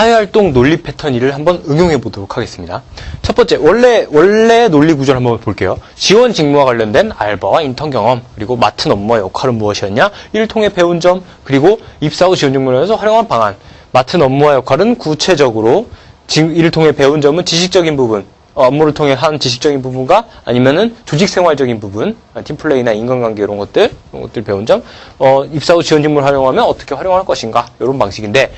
사회활동 논리 패턴 1을 한번 응용해 보도록 하겠습니다. 첫 번째, 원래 논리 구조를 한번 볼게요. 지원 직무와 관련된 알바와 인턴 경험, 그리고 맡은 업무와 역할은 무엇이었냐, 이를 통해 배운 점, 그리고 입사 후 지원 직무에서 활용한 방안. 맡은 업무와 역할은 구체적으로 이를 통해 배운 점은 지식적인 부분, 업무를 통해 한 지식적인 부분과 아니면은 조직생활적인 부분, 팀플레이나 인간관계 이런 것들 배운 점, 입사 후 지원 직무를 활용하면 어떻게 활용할 것인가, 이런 방식인데,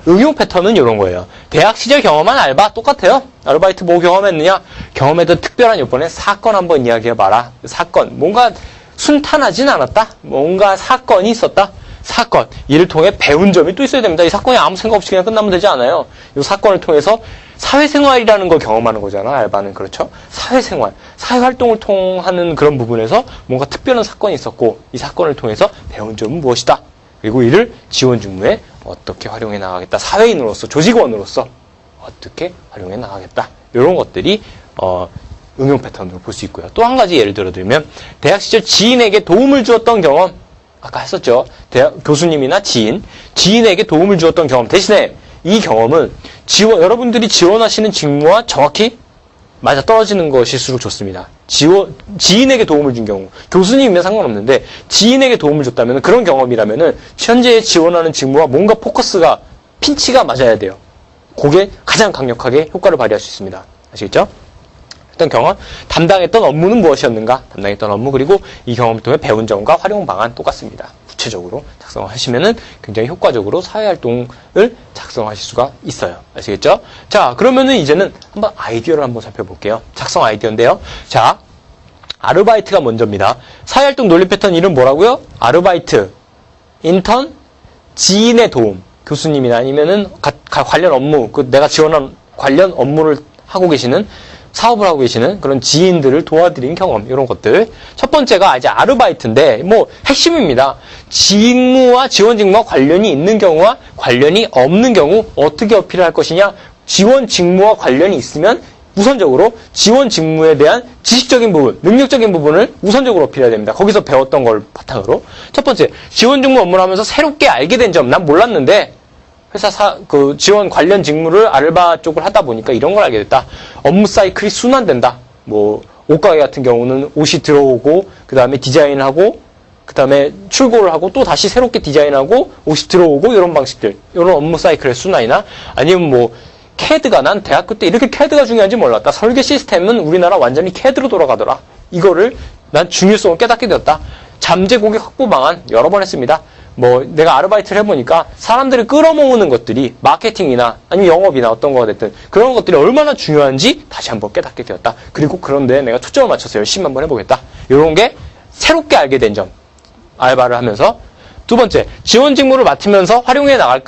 응용 패턴은 이런 거예요. 대학 시절 경험한 알바 똑같아요. 아르바이트 뭐 경험했느냐? 경험했던 특별한 요번에 사건 한번 이야기해봐라. 사건, 뭔가 순탄하진 않았다? 뭔가 사건이 있었다? 사건, 이를 통해 배운 점이 또 있어야 됩니다. 이 사건이 아무 생각 없이 그냥 끝나면 되지 않아요. 이 사건을 통해서 사회생활이라는 걸 경험하는 거잖아, 알바는. 그렇죠? 사회생활, 사회활동을 통하는 그런 부분에서 뭔가 특별한 사건이 있었고, 이 사건을 통해서 배운 점은 무엇이다? 그리고 이를 지원 직무에 어떻게 활용해 나가겠다. 사회인으로서, 조직원으로서 어떻게 활용해 나가겠다. 이런 것들이 응용 패턴으로 볼 수 있고요. 또 한 가지 예를 들면 대학 시절 지인에게 도움을 주었던 경험, 아까 했었죠. 대학 교수님이나 지인에게 도움을 주었던 경험 대신에 이 경험은 여러분들이 지원하시는 직무와 정확히 맞아떨어지는 것일수록 좋습니다. 지인에게 도움을 준 경우, 교수님이면 상관없는데 지인에게 도움을 줬다면, 그런 경험이라면은 현재 지원하는 직무와 뭔가 포커스가, 핀치가 맞아야 돼요. 그게 가장 강력하게 효과를 발휘할 수 있습니다. 아시겠죠? 일단 경험, 담당했던 업무는 무엇이었는가, 담당했던 업무, 그리고 이 경험을 통해 배운 점과 활용 방안 똑같습니다. 구체적으로 작성하시면은 굉장히 효과적으로 사회활동을 작성하실 수가 있어요. 아시겠죠? 자, 그러면은 이제는 한번 아이디어를 한번 살펴볼게요. 작성 아이디어인데요. 자, 아르바이트가 먼저입니다. 사회활동 논리 패턴 이름 뭐라고요? 아르바이트, 인턴, 지인의 도움, 교수님이나 아니면은 관련 업무, 내가 지원한 관련 업무를 하고 계시는, 사업을 하고 계시는 그런 지인들을 도와드린 경험, 이런 것들. 첫 번째가 이제 아르바이트인데, 뭐 핵심입니다. 직무와 지원 직무와 관련이 있는 경우와 관련이 없는 경우 어떻게 어필을 할 것이냐. 지원 직무와 관련이 있으면 우선적으로 지원 직무에 대한 지식적인 부분, 능력적인 부분을 우선적으로 어필해야 됩니다. 거기서 배웠던 걸 바탕으로. 첫 번째, 지원 직무 업무를 하면서 새롭게 알게 된 점, 난 몰랐는데 회사 지원 관련 직무를 알바 쪽을 하다 보니까 이런 걸 알게 됐다. 업무 사이클이 순환된다. 뭐 옷가게 같은 경우는 옷이 들어오고, 그 다음에 디자인하고, 그 다음에 출고를 하고, 또 다시 새롭게 디자인하고, 옷이 들어오고, 이런 방식들, 이런 업무 사이클의 순환이나, 아니면 뭐 캐드가, 난 대학교 때 이렇게 캐드가 중요한지 몰랐다. 설계 시스템은 우리나라 완전히 캐드로 돌아가더라. 이거를 난 중요성을 깨닫게 되었다. 잠재 고객 확보 방안 여러 번 했습니다. 뭐 내가 아르바이트를 해보니까 사람들을 끌어모으는 것들이 마케팅이나 아니면 영업이나 어떤 거가 됐든 그런 것들이 얼마나 중요한지 다시 한번 깨닫게 되었다. 그리고 그런데 내가 초점을 맞춰서 열심히 한번 해보겠다. 이런 게 새롭게 알게 된 점, 알바를 하면서. 두 번째, 지원 직무를 맡으면서 활용해 나갈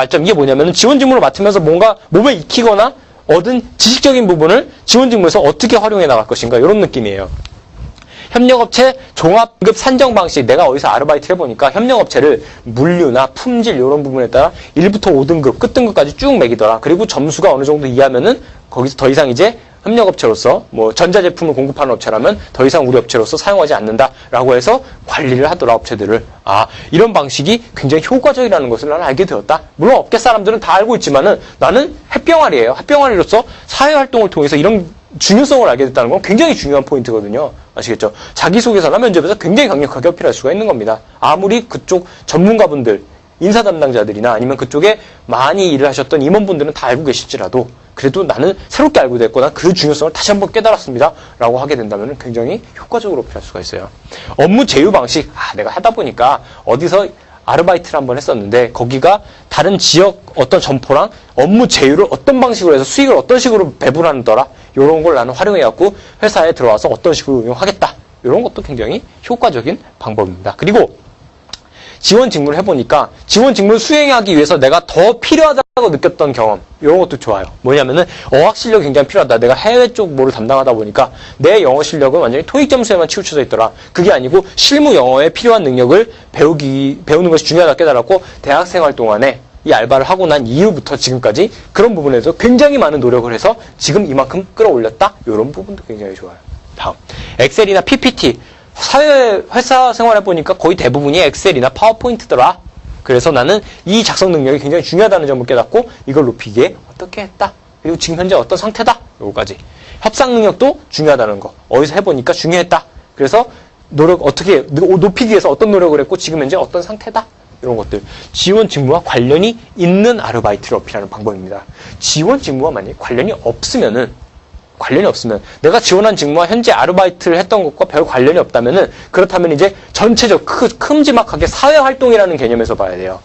점. 이게 뭐냐면 지원 직무를 맡으면서 뭔가 몸에 익히거나 얻은 지식적인 부분을 지원 직무에서 어떻게 활용해 나갈 것인가, 이런 느낌이에요. 협력업체 종합급 산정 방식. 내가 어디서 아르바이트 해보니까 협력업체를 물류나 품질 이런 부분에 따라 1부터 5등급, 끝등급까지 쭉 매기더라. 그리고 점수가 어느 정도 이하면은 거기서 더 이상 이제 협력업체로서, 뭐 전자제품을 공급하는 업체라면 더 이상 우리 업체로서 사용하지 않는다라고 해서 관리를 하더라, 업체들을. 아, 이런 방식이 굉장히 효과적이라는 것을 나는 알게 되었다. 물론 업계 사람들은 다 알고 있지만은 나는 햇병아리예요. 햇병아리로서 사회활동을 통해서 이런 중요성을 알게 됐다는 건 굉장히 중요한 포인트거든요. 아시겠죠? 자기소개서나 면접에서 굉장히 강력하게 어필할 수가 있는 겁니다. 아무리 그쪽 전문가분들, 인사 담당자들이나 아니면 그쪽에 많이 일을 하셨던 임원분들은 다 알고 계실지라도, 그래도 나는 새롭게 알고 됐거나 그 중요성을 다시 한번 깨달았습니다 라고 하게 된다면 굉장히 효과적으로 어필할 수가 있어요. 업무 제휴 방식. 내가 하다 보니까 어디서 아르바이트를 한번 했었는데 거기가 다른 지역 어떤 점포랑 업무 제휴를 어떤 방식으로 해서 수익을 어떤 식으로 배분하더라. 이런 걸 나는 활용해갖고 회사에 들어와서 어떤 식으로 응용하겠다. 이런 것도 굉장히 효과적인 방법입니다. 그리고 지원 직무를 해보니까 지원 직무를 수행하기 위해서 내가 더 필요하다고 느꼈던 경험, 이런 것도 좋아요. 뭐냐면은 어학 실력이 굉장히 필요하다. 내가 해외 쪽 뭐를 담당하다 보니까 내 영어 실력은 완전히 토익 점수에만 치우쳐져 있더라. 그게 아니고 실무 영어에 필요한 능력을 배우는 것이 중요하다 깨달았고, 대학생활 동안에 이 알바를 하고 난 이후부터 지금까지 그런 부분에서 굉장히 많은 노력을 해서 지금 이만큼 끌어올렸다. 이런 부분도 굉장히 좋아요. 다음, 엑셀이나 PPT. 회사 생활 해보니까 거의 대부분이 엑셀이나 파워포인트더라. 그래서 나는 이 작성 능력이 굉장히 중요하다는 점을 깨닫고 이걸 높이기에 어떻게 했다. 그리고 지금 현재 어떤 상태다. 요거까지. 협상 능력도 중요하다는 거. 어디서 해보니까 중요했다. 그래서 어떻게 높이기 위해서 어떤 노력을 했고 지금 현재 어떤 상태다. 이런 것들. 지원 직무와 관련이 있는 아르바이트를 어필하는 방법입니다. 지원 직무와 만약에 관련이 없으면 내가 지원한 직무와 현재 아르바이트를 했던 것과 별 관련이 없다면은 그렇다면 이제 전체적 큼지막하게 사회활동이라는 개념에서 봐야 돼요.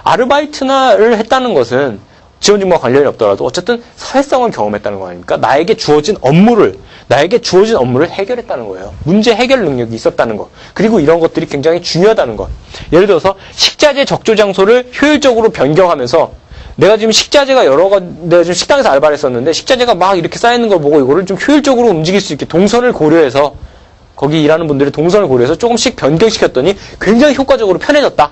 아르바이트를 했다는 것은 지원 직무와 관련이 없더라도 어쨌든 사회성을 경험했다는 거 아닙니까? 나에게 주어진 업무를 해결했다는 거예요. 문제 해결 능력이 있었다는 거. 그리고 이런 것들이 굉장히 중요하다는 것. 예를 들어서 식자재 적조 장소를 효율적으로 변경하면서 내가 지금 내가 지금 식당에서 알바를 했었는데 식자재가 막 이렇게 쌓이는 걸 보고 이거를 좀 효율적으로 움직일 수 있게 동선을 고려해서 거기 일하는 분들의 동선을 고려해서 조금씩 변경시켰더니 굉장히 효과적으로 편해졌다.